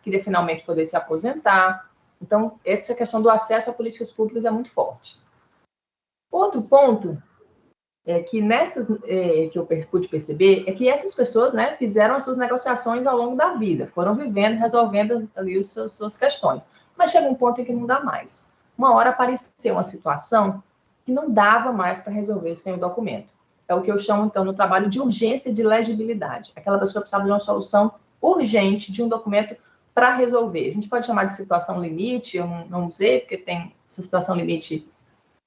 Queria finalmente poder se aposentar. Então, essa questão do acesso a políticas públicas é muito forte. Outro ponto é que que eu pude perceber é que essas pessoas, né, fizeram as suas negociações ao longo da vida, foram vivendo, resolvendo ali as suas questões. Mas chega um ponto em que não dá mais. Uma hora apareceu uma situação que não dava mais para resolver sem o documento. É o que eu chamo, então, no trabalho de urgência de legibilidade. Aquela pessoa precisava de uma solução urgente de um documento para resolver. A gente pode chamar de situação limite, eu não usei, porque tem essa situação limite,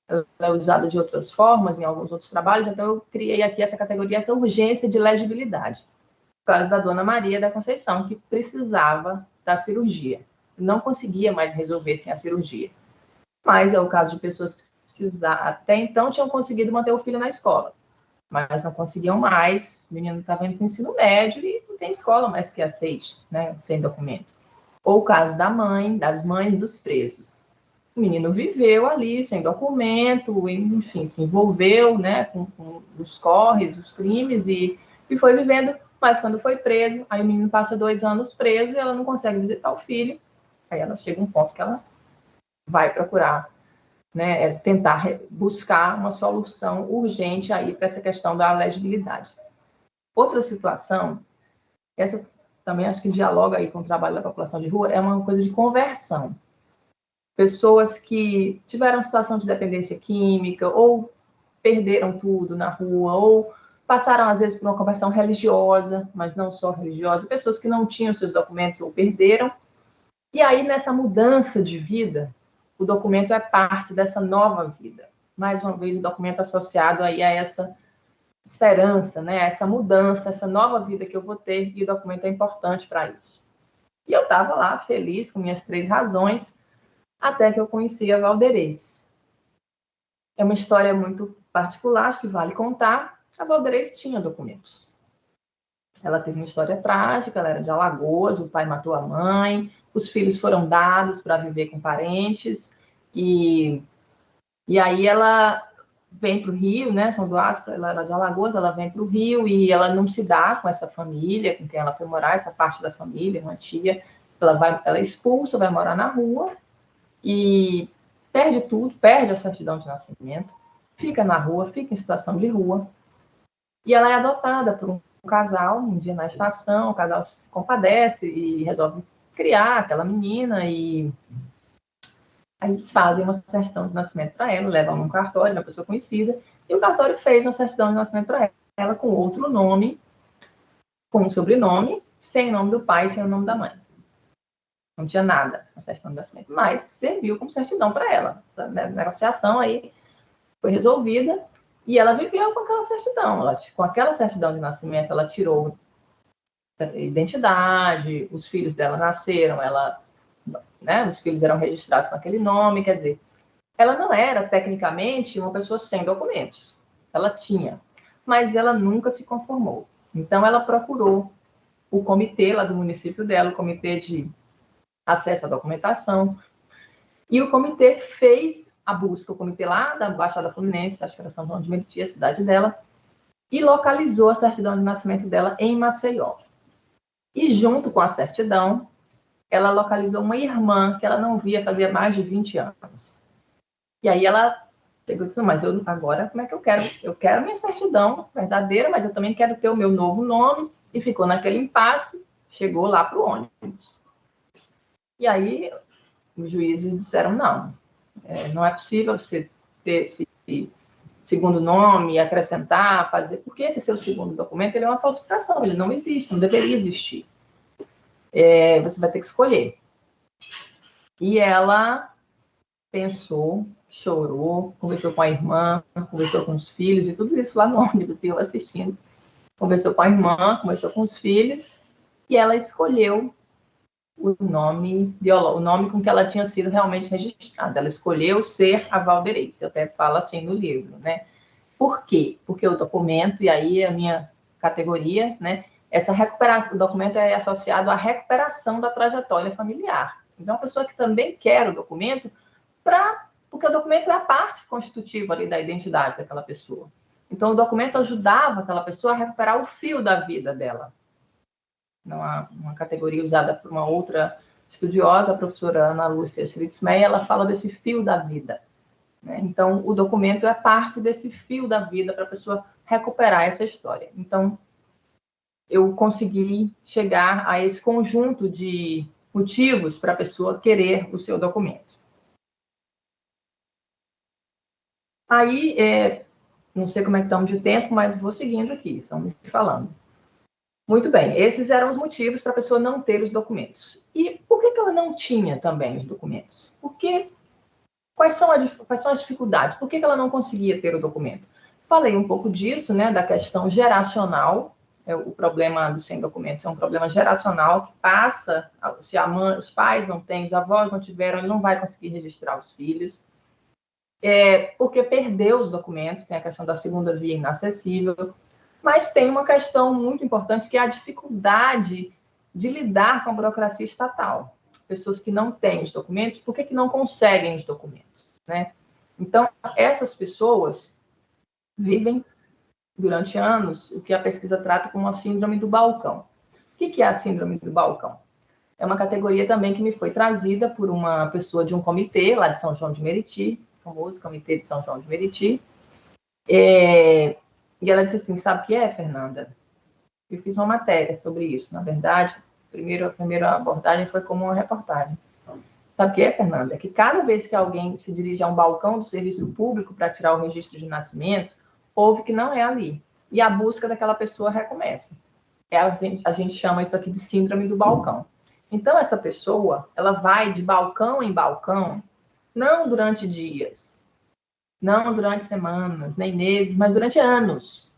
ela é usada de outras formas em alguns outros trabalhos, então eu criei aqui essa categoria, essa urgência de legibilidade. Por causa da dona Maria da Conceição, que precisava da cirurgia. Não conseguia mais resolver sem a cirurgia. Mas é o caso de pessoas que até então tinham conseguido manter o filho na escola, mas não conseguiam mais. O menino estava indo para o ensino médio e não tem escola mais que aceite, né, sem documento. Ou o caso das mães dos presos. O menino viveu ali sem documento, enfim, se envolveu, né, com os corres, os crimes e foi vivendo. Mas quando foi preso, aí o menino passa 2 anos preso e ela não consegue visitar o filho. Aí ela chega a um ponto que ela vai procurar, né, tentar buscar uma solução urgente aí para essa questão da legibilidade. Outra situação, essa também acho que dialoga aí com o trabalho da população de rua, é uma coisa de conversão. Pessoas que tiveram situação de dependência química, ou perderam tudo na rua, ou passaram, às vezes, por uma conversão religiosa, mas não só religiosa, pessoas que não tinham seus documentos ou perderam. E aí, nessa mudança de vida, o documento é parte dessa nova vida. Mais uma vez, o documento associado aí a essa esperança, né? Essa mudança, essa nova vida que eu vou ter, e o documento é importante para isso. E eu estava lá, feliz, com minhas 3 razões, até que eu conheci a Valderez. É uma história muito particular, acho que vale contar. A Valderez tinha documentos. Ela teve uma história trágica, ela era de Alagoas, o pai matou a mãe, os filhos foram dados para viver com parentes, e aí ela vem para o Rio, né, São Duarte, ela era de Alagoas, ela vem para o Rio e ela não se dá com essa família, com quem ela foi morar, essa parte da família, uma tia, ela é expulsa, vai morar na rua, e perde tudo, perde a certidão de nascimento, fica na rua, fica em situação de rua, e ela é adotada por um casal, um dia na estação, o casal se compadece e resolve criar aquela menina, e aí eles fazem uma certidão de nascimento para ela, levam num cartório, uma pessoa conhecida, e o cartório fez uma certidão de nascimento para ela com outro nome, com um sobrenome, sem o nome do pai, sem o nome da mãe. Não tinha nada na certidão de nascimento, mas serviu como certidão para ela. Essa negociação aí foi resolvida e ela viveu com aquela certidão. Com aquela certidão de nascimento, ela tirou identidade, os filhos dela nasceram, os filhos eram registrados com aquele nome, quer dizer, ela não era, tecnicamente, uma pessoa sem documentos. Ela tinha, mas ela nunca se conformou. Então, ela procurou o comitê lá do município dela, o comitê de acesso à documentação, e o comitê fez a busca, o comitê lá da Baixada Fluminense, acho que era São João de Meriti, a cidade dela, e localizou a certidão de nascimento dela em Maceió. E junto com a certidão, ela localizou uma irmã que ela não via fazia mais de 20 anos. E aí ela chegou e disse, mas agora como é que eu quero? Eu quero minha certidão verdadeira, mas eu também quero ter o meu novo nome, e ficou naquele impasse, chegou lá para o ônibus. E aí os juízes disseram, não é possível você ter esse segundo nome, acrescentar, fazer, porque esse seu segundo documento ele é uma falsificação, ele não existe, não deveria existir. Você vai ter que escolher. E ela pensou, chorou, conversou com a irmã, conversou com os filhos, e tudo isso lá no ônibus, eu assistindo. Conversou com a irmã, conversou com os filhos, e ela escolheu o nome com que ela tinha sido realmente registrada. Ela escolheu ser a Valderez. Eu até falo assim no livro, né? Por quê? Porque o documento, e aí a minha categoria, né? Essa recuperação, o documento é associado à recuperação da trajetória familiar. Então, a pessoa que também quer o documento, porque o documento é a parte constitutiva ali da identidade daquela pessoa. Então, o documento ajudava aquela pessoa a recuperar o fio da vida dela. Uma categoria usada por uma outra estudiosa, a professora Ana Lúcia Schritzmeyer, ela fala desse fio da vida, né? Então, o documento é parte desse fio da vida para a pessoa recuperar essa história. Então, eu consegui chegar a esse conjunto de motivos para a pessoa querer o seu documento. Aí, não sei como é que estamos de tempo, mas vou seguindo aqui, estão me falando. Muito bem, esses eram os motivos para a pessoa não ter os documentos. E por que ela não tinha também os documentos? Quais são as dificuldades? Por que ela não conseguia ter o documento? Falei um pouco disso, né, da questão geracional. O problema dos sem documentos é um problema geracional que passa, se os pais não têm, os avós não tiveram, ele não vai conseguir registrar os filhos. Porque perdeu os documentos, tem a questão da segunda via inacessível. Mas tem uma questão muito importante, que é a dificuldade de lidar com a burocracia estatal. Pessoas que não têm os documentos, por que não conseguem os documentos, né? Então, essas pessoas vivem, durante anos, o que a pesquisa trata como a síndrome do balcão. O que é a síndrome do balcão? É uma categoria também que me foi trazida por uma pessoa de um comitê, lá de São João de Meriti, o famoso Comitê de São João de Meriti. E ela disse assim, sabe o que é, Fernanda? Eu fiz uma matéria sobre isso. Na verdade, a primeira abordagem foi como uma reportagem. Sabe o que é, Fernanda? É que cada vez que alguém se dirige a um balcão do serviço público para tirar o registro de nascimento, ouve que não é ali. E a busca daquela pessoa recomeça. A gente chama isso aqui de síndrome do balcão. Então, essa pessoa, ela vai de balcão em balcão, não durante dias, não durante semanas, nem meses, mas durante anos.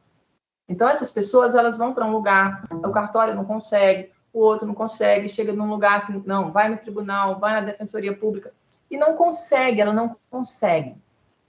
Então, essas pessoas, elas vão para um lugar, o cartório não consegue, o outro não consegue, chega num lugar que não, vai no tribunal, vai na defensoria pública, e não consegue, ela não consegue.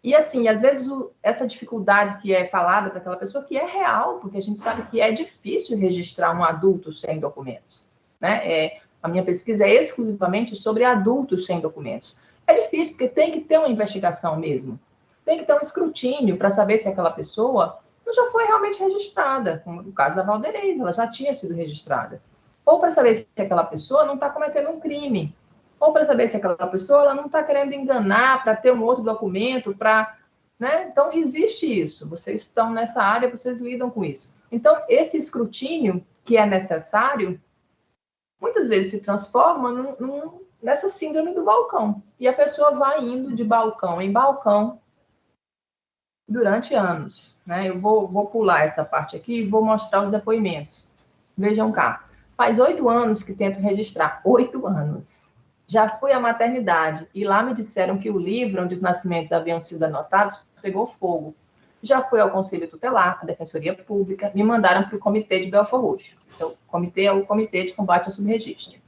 E assim, às vezes, essa dificuldade que é falada para aquela pessoa, que é real, porque a gente sabe que é difícil registrar um adulto sem documentos, né? A minha pesquisa é exclusivamente sobre adultos sem documentos. É difícil, porque tem que ter uma investigação mesmo. Tem que ter um escrutínio para saber se aquela pessoa não já foi realmente registrada, como no caso da Valdeirês, ela já tinha sido registrada. Ou para saber se aquela pessoa não está cometendo um crime. Ou para saber se aquela pessoa ela não está querendo enganar para ter um outro documento, né? Então, existe isso. Vocês estão nessa área, vocês lidam com isso. Então, esse escrutínio que é necessário, muitas vezes se transforma nessa síndrome do balcão. E a pessoa vai indo de balcão em balcão durante anos, né? Eu vou pular essa parte aqui e vou mostrar os depoimentos. Vejam cá. Faz 8 anos que tento registrar. 8 anos. Já fui à maternidade e lá me disseram que o livro onde os nascimentos haviam sido anotados pegou fogo. Já fui ao Conselho Tutelar, à Defensoria Pública, me mandaram para o Comitê de Belford Roxo. Esse comitê é o Comitê de Combate ao Subregistro.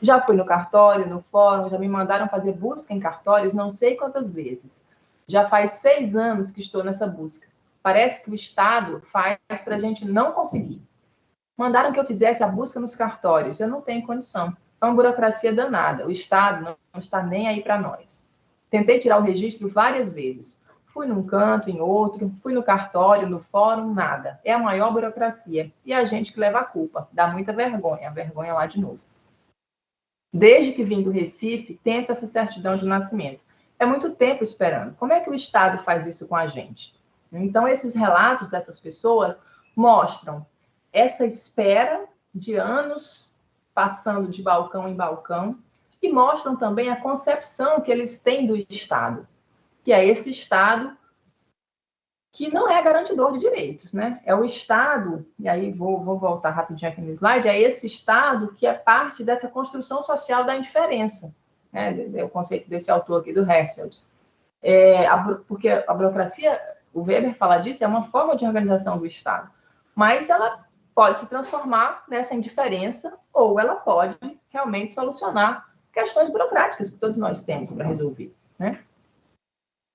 Já fui no cartório, no fórum, já me mandaram fazer busca em cartórios não sei quantas vezes. Já faz 6 anos que estou nessa busca. Parece que o Estado faz para a gente não conseguir. Mandaram que eu fizesse a busca nos cartórios. Eu não tenho condição. É uma burocracia danada. O Estado não está nem aí para nós. Tentei tirar o registro várias vezes. Fui num canto, em outro. Fui no cartório, no fórum, nada. É a maior burocracia. E a gente que leva a culpa. Dá muita vergonha. A vergonha lá de novo. Desde que vim do Recife, tento essa certidão de nascimento. É muito tempo esperando. Como é que o Estado faz isso com a gente? Então, esses relatos dessas pessoas mostram essa espera de anos passando de balcão em balcão e mostram também a concepção que eles têm do Estado, que é esse Estado que não é garantidor de direitos, né? É o Estado, e aí vou voltar rapidinho aqui no slide, é esse Estado que é parte dessa construção social da indiferença, né? É o conceito desse autor aqui, do Hessel. Porque a burocracia, o Weber fala disso, é uma forma de organização do Estado, mas ela pode se transformar nessa indiferença ou ela pode realmente solucionar questões burocráticas que todos nós temos para resolver, né?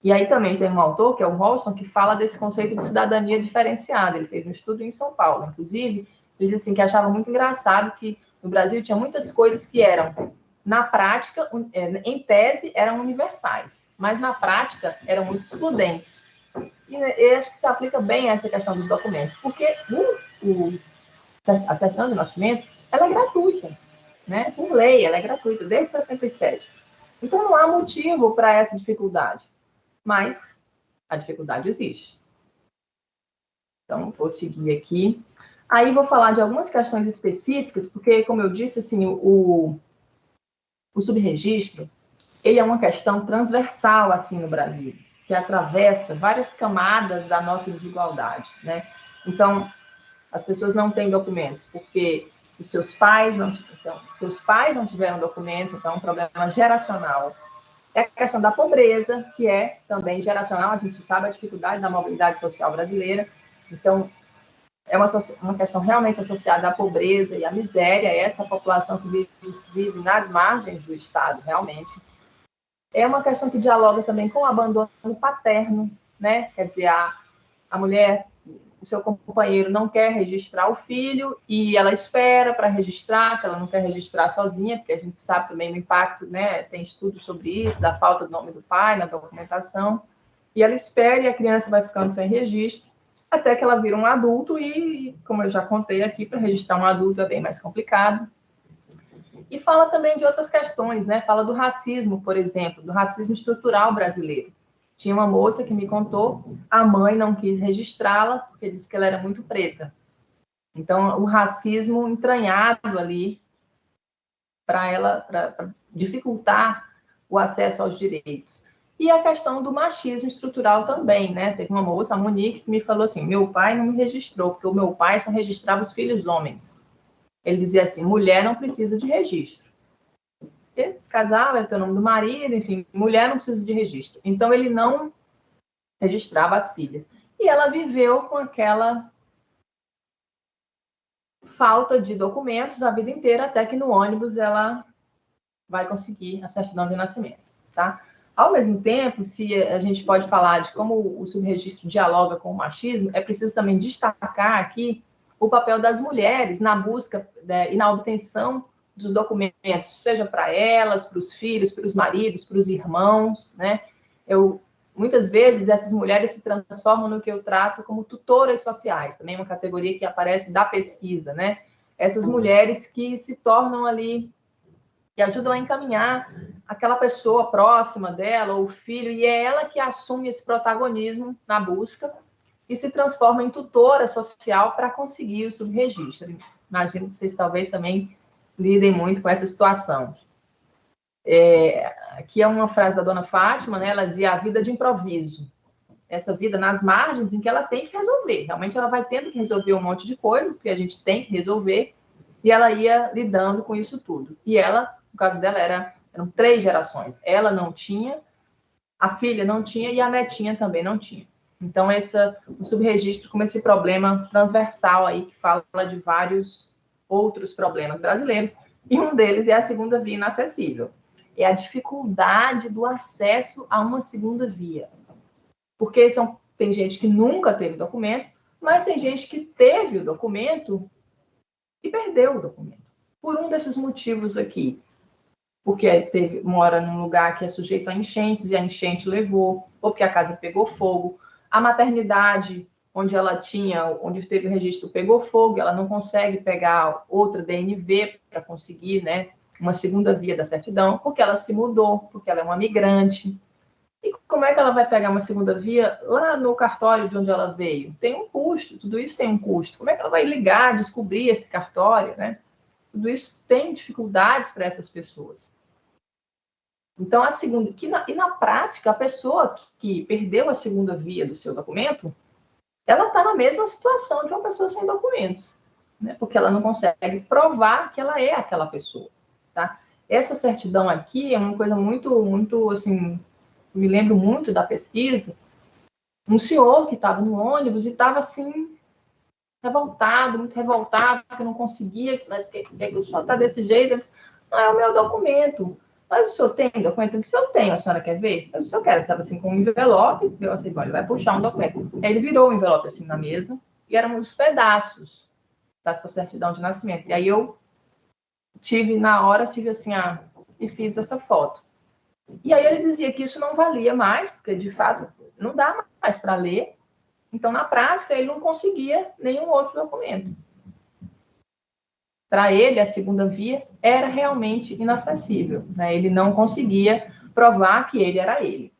E aí também tem um autor, que é o Rolston, que fala desse conceito de cidadania diferenciada. Ele fez um estudo em São Paulo, inclusive, ele disse assim, que achava muito engraçado que no Brasil tinha muitas coisas que eram, na prática, em tese, eram universais, mas na prática eram muito excludentes. E eu acho que se aplica bem a essa questão dos documentos, porque a certidão de nascimento, ela é gratuita, né? Por lei, ela é gratuita, desde 77. Então, não há motivo para essa dificuldade, mas a dificuldade existe. Então, vou seguir aqui. Aí, vou falar de algumas questões específicas, porque, como eu disse, assim, o subregistro, ele é uma questão transversal, assim, no Brasil, que atravessa várias camadas da nossa desigualdade, né? Então, as pessoas não têm documentos porque os seus pais não tiveram documentos, então é um problema geracional. É a questão da pobreza, que é também geracional, a gente sabe a dificuldade da mobilidade social brasileira, então é uma questão realmente associada à pobreza e à miséria, essa população que vive nas margens do Estado, realmente. É uma questão que dialoga também com o abandono paterno, né? Quer dizer, a mulher, o seu companheiro não quer registrar o filho e ela espera para registrar, que ela não quer registrar sozinha, porque a gente sabe também o impacto, né? Tem estudos sobre isso, da falta do nome do pai na documentação. E ela espera e a criança vai ficando sem registro, até que ela vira um adulto e, como eu já contei aqui, para registrar um adulto é bem mais complicado. E fala também de outras questões, né? Fala do racismo, por exemplo, do racismo estrutural brasileiro. Tinha uma moça que me contou, a mãe não quis registrá-la, porque disse que ela era muito preta. Então, o racismo entranhado ali para dificultar o acesso aos direitos. E a questão do machismo estrutural também, né? Teve uma moça, a Monique, que me falou assim, meu pai não me registrou, porque o meu pai só registrava os filhos homens. Ele dizia assim, mulher não precisa de registro. Porque se casar, vai ter o nome do marido, enfim, mulher não precisa de registro. Então, ele não registrava as filhas. E ela viveu com aquela falta de documentos a vida inteira, até que no ônibus ela vai conseguir a certidão de nascimento, tá? Ao mesmo tempo, se a gente pode falar de como o subregistro dialoga com o machismo, é preciso também destacar aqui o papel das mulheres na busca e na obtenção dos documentos, seja para elas, para os filhos, para os maridos, para os irmãos, né? Muitas vezes essas mulheres se transformam no que eu trato como tutoras sociais, também uma categoria que aparece da pesquisa, né? Essas mulheres que se tornam ali, que ajudam a encaminhar aquela pessoa próxima dela, ou o filho, e é ela que assume esse protagonismo na busca e se transforma em tutora social para conseguir o subregistro. Imagino que vocês talvez também lidem muito com essa situação. Aqui é uma frase da dona Fátima, né? Ela dizia a vida de improviso. Essa vida nas margens em que ela tem que resolver. Realmente ela vai tendo que resolver um monte de coisa, porque a gente tem que resolver, e ela ia lidando com isso tudo. E ela, no caso dela, eram 3 gerações. Ela não tinha, a filha não tinha e a netinha também não tinha. Então, o subregistro como esse problema transversal aí, que fala de vários outros problemas brasileiros, e um deles é a segunda via inacessível. É a dificuldade do acesso a uma segunda via. Porque tem gente que nunca teve documento, mas tem gente que teve o documento e perdeu o documento. Por um desses motivos aqui. Porque mora num lugar que é sujeito a enchentes e a enchente levou, ou porque a casa pegou fogo. A maternidade, onde teve o registro, pegou fogo, ela não consegue pegar outra DNV para conseguir, né, uma segunda via da certidão, porque ela se mudou, porque ela é uma migrante. E como é que ela vai pegar uma segunda via lá no cartório de onde ela veio? Tem um custo, tudo isso tem um custo. Como é que ela vai ligar, descobrir esse cartório, né? Tudo isso tem dificuldades para essas pessoas. Então, a segunda... E na prática, a pessoa que perdeu a segunda via do seu documento, ela está na mesma situação de uma pessoa sem documentos, né? Porque ela não consegue provar que ela é aquela pessoa, tá? Essa certidão aqui é uma coisa muito, muito, assim... Me lembro muito da pesquisa, um senhor que estava no ônibus e estava assim, revoltado, muito revoltado, que não conseguia, mas que o senhor está desse jeito? Ele disse, não, é o meu documento. Mas o senhor tem documento? Ele disse, eu tenho, a senhora quer ver? Eu disse, eu quero. Estava assim com um envelope, eu assim, olha, vai puxar um documento. Aí ele virou o envelope assim na mesa, e eram uns pedaços dessa certidão de nascimento. E aí eu tive assim, e fiz essa foto. E aí ele dizia que isso não valia mais, porque de fato não dá mais para ler, Então, na prática, ele não conseguia nenhum outro documento. Para ele, a segunda via era realmente inacessível, né? Ele não conseguia provar que ele era ele.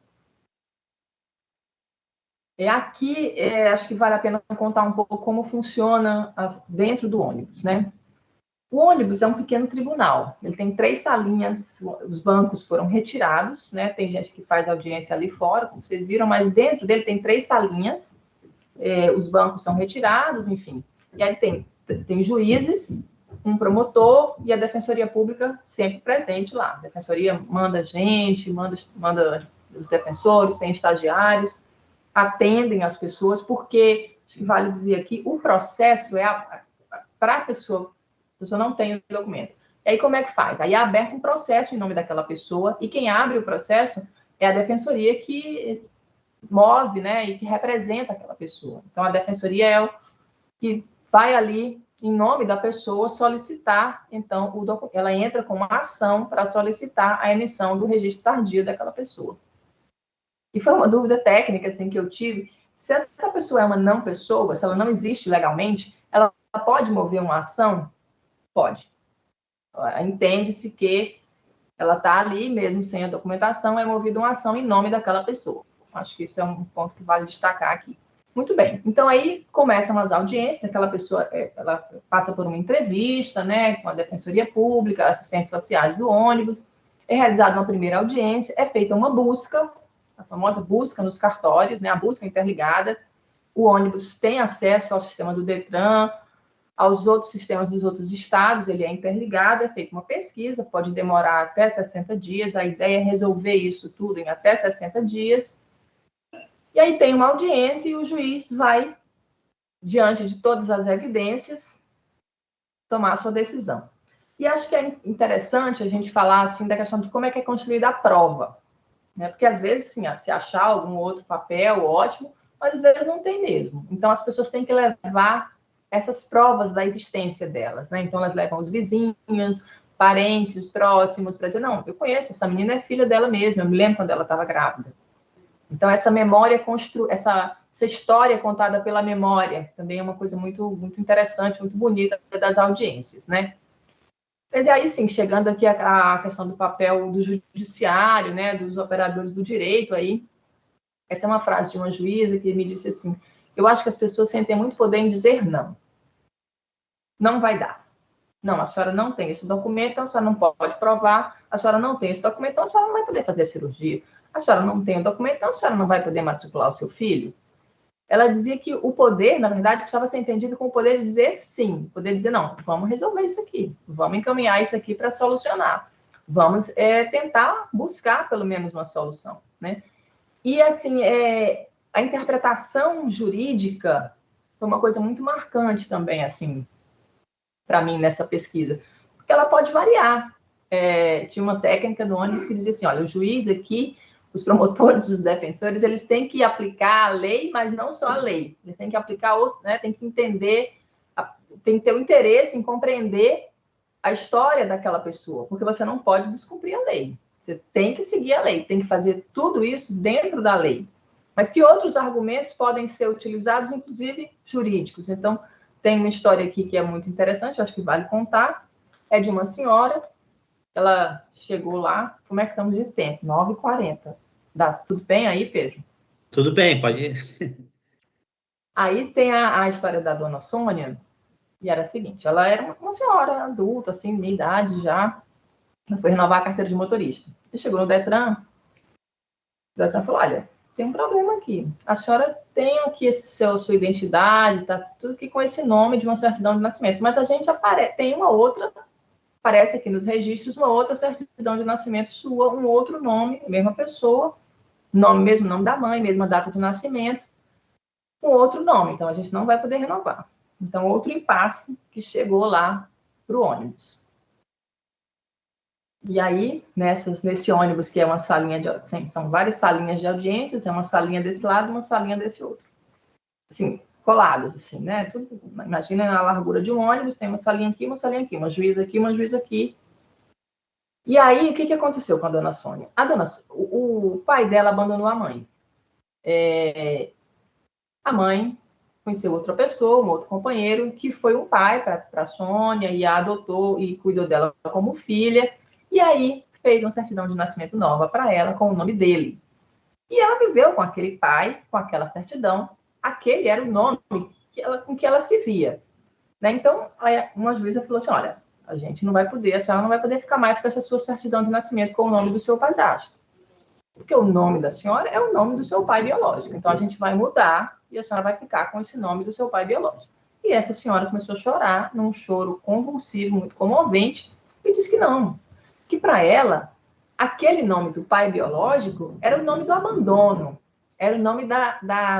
Aqui, acho que vale a pena contar um pouco como funciona dentro do ônibus, né? O ônibus é um pequeno tribunal. Ele tem 3 salinhas, os bancos foram retirados, né? Tem gente que faz audiência ali fora, como vocês viram, mas dentro dele tem 3 salinhas, os bancos são retirados, enfim. E aí tem juízes, um promotor e a Defensoria Pública sempre presente lá. A Defensoria manda gente, manda os defensores, tem estagiários, atendem as pessoas, porque, vale dizer aqui, o processo para a pessoa não tem o documento. E aí, como é que faz? Aí é aberto um processo em nome daquela pessoa, e quem abre o processo é a defensoria que move, né, e que representa aquela pessoa. Então, a defensoria é o que vai ali, em nome da pessoa, solicitar, então, ela entra com uma ação para solicitar a emissão do registro tardio daquela pessoa. E foi uma dúvida técnica, assim, que eu tive, se essa pessoa é uma não pessoa, se ela não existe legalmente, ela pode mover uma ação? Pode. Entende-se que ela está ali, mesmo sem a documentação, é movida uma ação em nome daquela pessoa. Acho que isso é um ponto que vale destacar aqui. Muito bem. Então, aí começam as audiências, aquela pessoa ela passa por uma entrevista, né, com a Defensoria Pública, assistentes sociais do ônibus, é realizada uma primeira audiência, é feita uma busca, a famosa busca nos cartórios, né, a busca interligada, o ônibus tem acesso ao sistema do Detran, aos outros sistemas dos outros estados, ele é interligado, é feita uma pesquisa, pode demorar até 60 dias, a ideia é resolver isso tudo em até 60 dias, e aí tem uma audiência e o juiz vai, diante de todas as evidências, tomar a sua decisão. E acho que é interessante a gente falar assim da questão de como é que é construída a prova, né? Porque às vezes, sim, se achar algum outro papel, ótimo, mas às vezes não tem mesmo. Então as pessoas têm que levar essas provas da existência delas, né? Então elas levam os vizinhos, parentes próximos para dizer, não, eu conheço, essa menina é filha dela mesma, eu me lembro quando ela estava grávida. Então essa memória, essa história contada pela memória também é uma coisa muito, muito interessante, muito bonita das audiências, né? Mas aí, sim, chegando aqui a questão do papel do judiciário, né, dos operadores do direito aí, essa é uma frase de uma juíza que me disse assim, eu acho que as pessoas sentem muito poder em dizer não. Não vai dar. Não, a senhora não tem esse documento, então a senhora não pode provar, a senhora não tem esse documento, então a senhora não vai poder fazer a cirurgia, a senhora não tem o documento, então a senhora não vai poder matricular o seu filho. Ela dizia que o poder, na verdade, precisava ser entendido com o poder de dizer sim, poder dizer não, vamos resolver isso aqui, vamos encaminhar isso aqui para solucionar, vamos tentar buscar pelo menos uma solução, né? E assim, a interpretação jurídica foi uma coisa muito marcante também, assim, para mim nessa pesquisa, porque ela pode variar. Tinha uma técnica do ônibus que dizia assim, olha, o juiz aqui, os promotores, os defensores, eles têm que aplicar a lei, mas não só a lei. Eles têm que aplicar, né, tem que entender, tem que ter o interesse em compreender a história daquela pessoa, porque você não pode descumprir a lei. Você tem que seguir a lei, tem que fazer tudo isso dentro da lei. Mas que outros argumentos podem ser utilizados, inclusive jurídicos. Então, tem uma história aqui que é muito interessante, acho que vale contar. É de uma senhora, ela chegou lá, como é que estamos de tempo? 9h40. Dá tudo bem aí, Pedro? Tudo bem, pode ir. Aí tem a história da dona Sônia, e era a seguinte, ela era uma senhora adulta, assim, minha idade já, foi renovar a carteira de motorista. E chegou no Detran, o Detran falou, olha, tem um problema aqui. A senhora tem aqui sua identidade, tá tudo aqui com esse nome de uma certidão de nascimento, mas a gente tem uma outra, aparece aqui nos registros, uma outra certidão de nascimento sua, um outro nome, mesma pessoa, mesmo nome da mãe, mesma data de nascimento, um outro nome. Então, a gente não vai poder renovar. Então, outro impasse que chegou lá para o ônibus. E aí, nesse ônibus, que é uma salinha são várias salinhas de audiências, é uma salinha desse lado, uma salinha desse outro. Assim, coladas, assim, né? Tudo, imagina a largura de um ônibus, tem uma salinha aqui, uma juíza aqui, uma juíza aqui. E aí, o que aconteceu com a dona Sônia? A o pai dela abandonou a mãe. a mãe conheceu outra pessoa, um outro companheiro, que foi um pai para a Sônia e a adotou e cuidou dela como filha, e aí fez uma certidão de nascimento nova para ela com o nome dele. E ela viveu com aquele pai, com aquela certidão, aquele era o nome com que ela se via. Né? Então, uma juíza falou assim, olha, a gente não vai poder, a senhora não vai poder ficar mais com essa sua certidão de nascimento com o nome do seu padrasto. Porque o nome da senhora é o nome do seu pai biológico. Então, a gente vai mudar e a senhora vai ficar com esse nome do seu pai biológico. E essa senhora começou a chorar, num choro convulsivo, muito comovente, e disse que não. Que para ela, aquele nome do pai biológico era o nome do abandono. Era o nome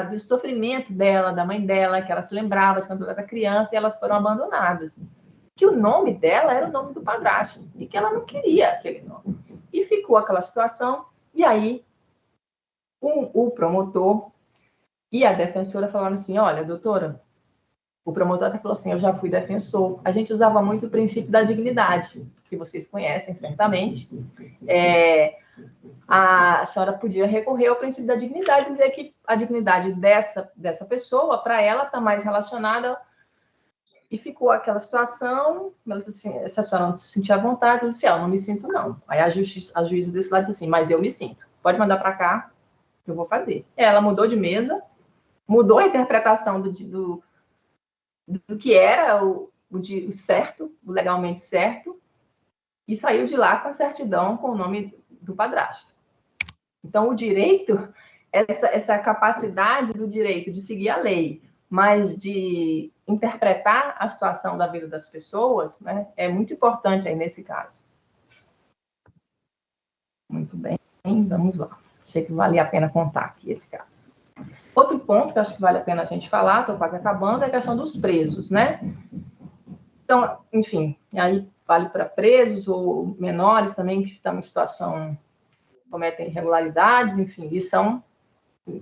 do sofrimento dela, da mãe dela, que ela se lembrava de quando ela era criança e elas foram abandonadas. Que o nome dela era o nome do padrasto e que ela não queria aquele nome. E ficou aquela situação. E aí, o promotor e a defensora falaram assim, olha, doutora, o promotor até falou assim, eu já fui defensor. A gente usava muito o princípio da dignidade, que vocês conhecem certamente. A senhora podia recorrer ao princípio da dignidade, dizer que a dignidade dessa pessoa, para ela, está mais relacionada. E ficou aquela situação, ela disse assim, se a senhora não se sentir à vontade, eu disse, eu não me sinto, não. Aí a juíza desse lado disse assim, mas eu me sinto. Pode mandar para cá, que eu vou fazer. Ela mudou de mesa, mudou a interpretação do que era o certo, o legalmente certo, e saiu de lá com a certidão com o nome do padrasto. Então, o direito, essa capacidade do direito de seguir a lei, mas de interpretar a situação da vida das pessoas, né, é muito importante aí nesse caso. Muito bem, vamos lá. Achei que valia a pena contar aqui esse caso. Outro ponto que acho que vale a pena a gente falar, estou quase acabando, é a questão dos presos, né? Então, enfim, aí vale para presos ou menores também que estão em situação, cometem irregularidades, enfim, e são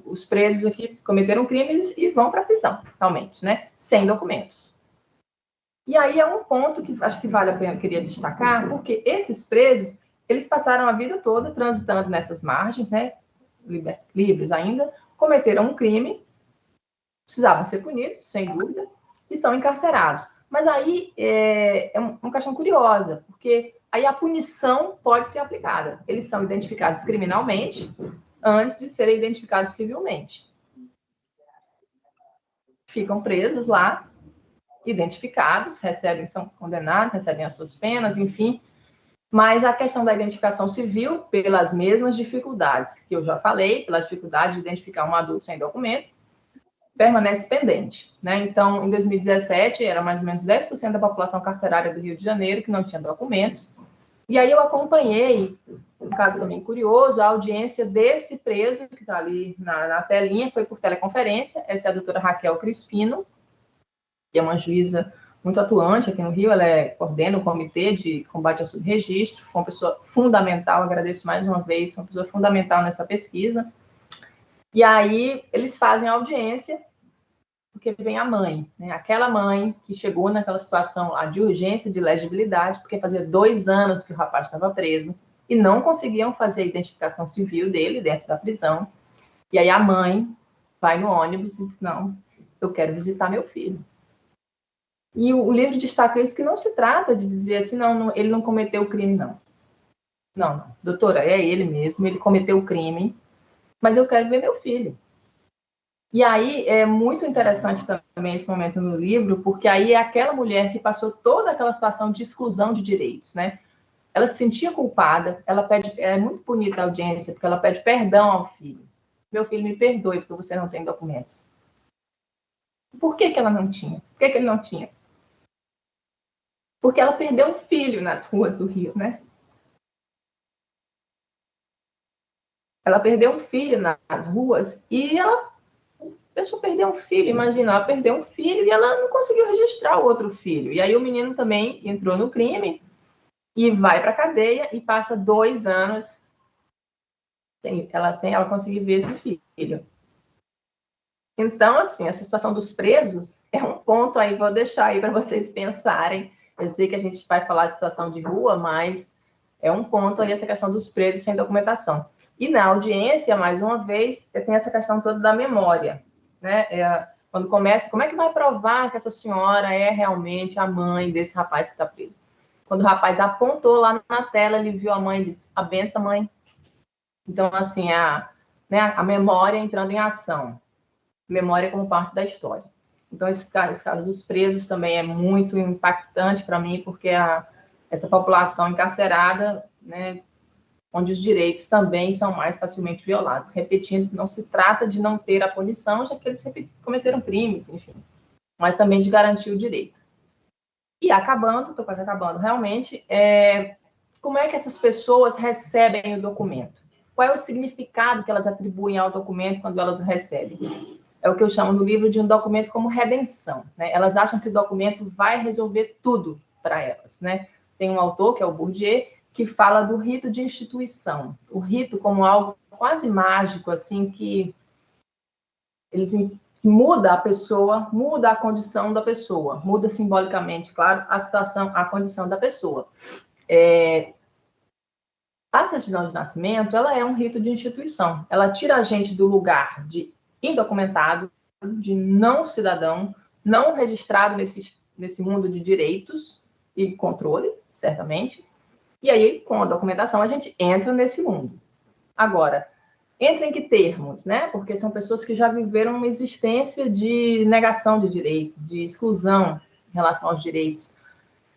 os presos aqui cometeram crimes e vão para a prisão, realmente, né? Sem documentos. E aí é um ponto que acho que vale a pena, queria destacar, porque esses presos, eles passaram a vida toda transitando nessas margens, né? Livres ainda, cometeram um crime, precisavam ser punidos, sem dúvida, e são encarcerados. Mas aí é uma questão curiosa, porque aí a punição pode ser aplicada. Eles são identificados criminalmente antes de serem identificados civilmente. Ficam presos lá, identificados, são condenados, recebem as suas penas, enfim. Mas a questão da identificação civil, pelas mesmas dificuldades que eu já falei, pela dificuldade de identificar um adulto sem documento, permanece pendente, né? Então, em 2017, era mais ou menos 10% da população carcerária do Rio de Janeiro que não tinha documentos. E aí eu acompanhei, um caso também curioso, a audiência desse preso, que está ali na telinha, foi por teleconferência. Essa é a doutora Raquel Crispino, que é uma juíza muito atuante aqui no Rio, ela coordena o Comitê de Combate ao Subregistro, foi uma pessoa fundamental, agradeço mais uma vez, uma pessoa fundamental nessa pesquisa. E aí eles fazem a audiência, porque vem a mãe, né? Aquela mãe que chegou naquela situação lá de urgência, de legibilidade, porque fazia 2 anos que o rapaz estava preso e não conseguiam fazer a identificação civil dele dentro da prisão. E aí a mãe vai no ônibus e diz, não, eu quero visitar meu filho. E o livro destaca isso, que não se trata de dizer assim, não, ele não cometeu o crime, não. Não, doutora, é ele mesmo, ele cometeu o crime, mas eu quero ver meu filho. E aí é muito interessante também esse momento no livro, porque aí é aquela mulher que passou toda aquela situação de exclusão de direitos, né? Ela se sentia culpada, é muito bonita a audiência, porque ela pede perdão ao filho. Meu filho, me perdoe, porque você não tem documentos. Por que ela não tinha? Por que ele não tinha? Porque ela perdeu um filho nas ruas do Rio, né? Ela perdeu um filho nas ruas e a pessoa perdeu um filho, imagina, ela perdeu um filho e ela não conseguiu registrar o outro filho. E aí o menino também entrou no crime e vai para a cadeia e passa 2 anos sem ela conseguir ver esse filho. Então, assim, essa situação dos presos é um ponto aí, vou deixar aí para vocês pensarem. Eu sei que a gente vai falar de situação de rua, mas é um ponto aí essa questão dos presos sem documentação. E na audiência, mais uma vez, tem essa questão toda da memória, né? Quando começa, como é que vai provar que essa senhora é realmente a mãe desse rapaz que está preso? Quando o rapaz apontou lá na tela, ele viu a mãe e disse, a benção, mãe. Então, assim, a memória entrando em ação. Memória como parte da história. Então, esse caso dos presos também é muito impactante para mim, porque essa população encarcerada, né, onde os direitos também são mais facilmente violados. Repetindo, não se trata de não ter a punição, já que eles cometeram crimes, enfim, mas também de garantir o direito. E acabando, estou quase acabando, realmente, como é que essas pessoas recebem o documento? Qual é o significado que elas atribuem ao documento quando elas o recebem? É o que eu chamo no livro de um documento como redenção, né? Elas acham que o documento vai resolver tudo para elas, né? Tem um autor, que é o Bourdieu, que fala do rito de instituição. O rito como algo quase mágico, assim, que eles muda a pessoa, muda a condição da pessoa, muda simbolicamente, claro, a situação, a condição da pessoa. A certidão de nascimento, ela é um rito de instituição. Ela tira a gente do lugar de indocumentado, de não cidadão, não registrado nesse mundo de direitos e controle, certamente. E aí, com a documentação, a gente entra nesse mundo. Agora, entra em que termos, né? Porque são pessoas que já viveram uma existência de negação de direitos, de exclusão em relação aos direitos,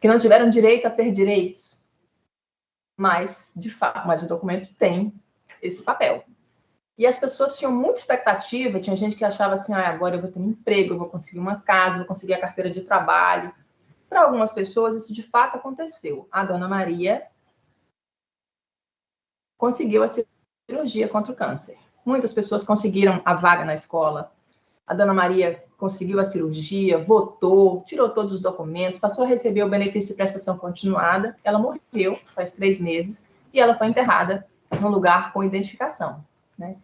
que não tiveram direito a ter direitos. Mas, de fato, o documento tem esse papel. E as pessoas tinham muita expectativa, tinha gente que achava assim, agora eu vou ter um emprego, eu vou conseguir uma casa, vou conseguir a carteira de trabalho. Para algumas pessoas, isso de fato aconteceu. A dona Maria conseguiu a cirurgia contra o câncer. Muitas pessoas conseguiram a vaga na escola. A dona Maria conseguiu a cirurgia, votou, tirou todos os documentos, passou a receber o benefício de prestação continuada. Ela morreu faz 3 meses e ela foi enterrada num lugar com identificação, né?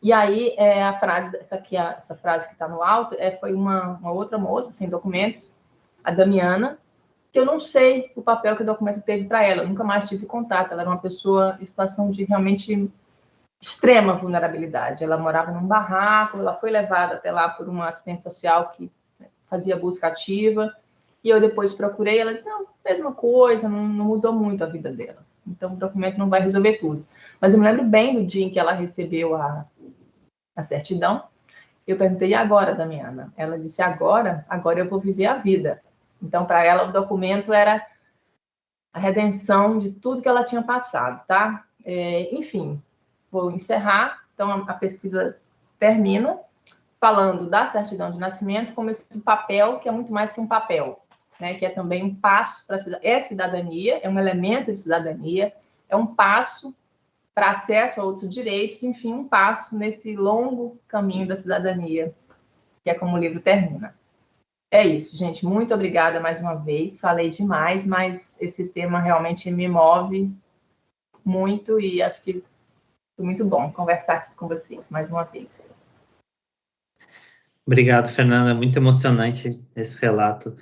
E aí, a frase, essa frase que está no alto, foi uma outra moça, sem documentos, a Damiana, que eu não sei o papel que o documento teve para ela, eu nunca mais tive contato, ela era uma pessoa em situação de realmente extrema vulnerabilidade, ela morava num barraco, ela foi levada até lá por uma assistente social que fazia busca ativa, e eu depois procurei, ela disse, não, mesma coisa, não mudou muito a vida dela, então o documento não vai resolver tudo. Mas eu me lembro bem do dia em que ela recebeu a certidão, eu perguntei, e agora, Damiana? Ela disse, agora eu vou viver a vida. Então, para ela, o documento era a redenção de tudo que ela tinha passado, tá? Enfim, vou encerrar. Então, a pesquisa termina falando da certidão de nascimento como esse papel, que é muito mais que um papel, né? Que é também um passo para cidadania, é um elemento de cidadania, é um passo para acesso a outros direitos, enfim, um passo nesse longo caminho da cidadania, que é como o livro termina. É isso, gente. Muito obrigada mais uma vez. Falei demais, mas esse tema realmente me move muito e acho que foi muito bom conversar aqui com vocês mais uma vez. Obrigado, Fernanda. Muito emocionante esse relato.